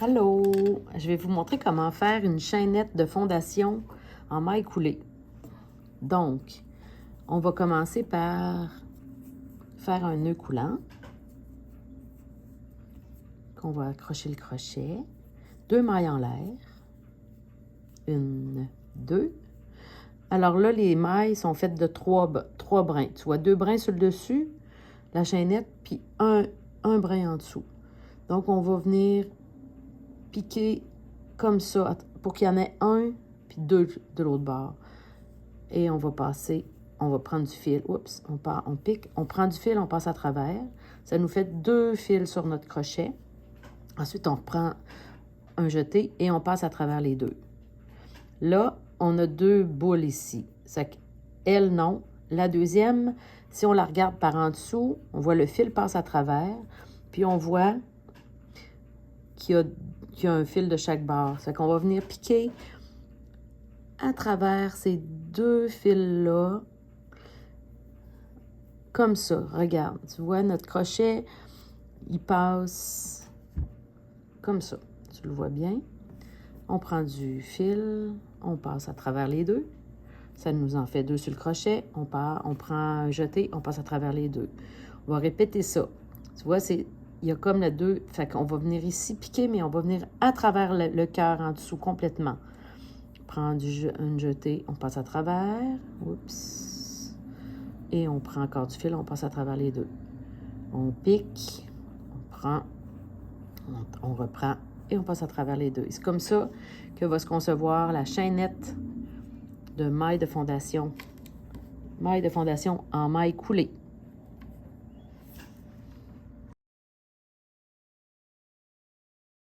Allô! Je vais vous montrer comment faire une chaînette de fondation en maille coulée. Donc, on va commencer par faire un nœud coulant. Qu'on va accrocher le crochet. 2 mailles en l'air. 1, 2. Alors là, les mailles sont faites de 3 brins. Tu vois, 2 brins sur le dessus, la chaînette, puis un brin en dessous. Donc, on va venir piquer comme ça pour qu'il y en ait un puis 2 de l'autre bord. Et on va passer, on va prendre du fil. Oups, on pique, on prend du fil, on passe à travers. Ça nous fait 2 fils sur notre crochet. Ensuite, on reprend un jeté et on passe à travers les 2. Là, on a 2 boules ici. Elle, non. La deuxième, si on la regarde par en dessous, on voit le fil passe à travers, puis on voit qu'il y a un fil de chaque bord. Ça qu'on va venir piquer à travers ces 2 fils-là, comme ça. Regarde, tu vois, notre crochet, il passe comme ça. Tu le vois bien. On prend du fil, on passe à travers les 2. Ça nous en fait 2 sur le crochet. On prend un jeté, on passe à travers les 2. On va répéter ça. Tu vois, il y a comme les 2. Fait qu'on va venir ici piquer, mais on va venir à travers le cœur en dessous complètement. Prend une jetée, on passe à travers. Oups. Et on prend encore du fil, on passe à travers les 2. On pique, on prend, on reprend et on passe à travers les 2. C'est comme ça que va se concevoir la chaînette de maille de fondation. Maille de fondation en maille coulée.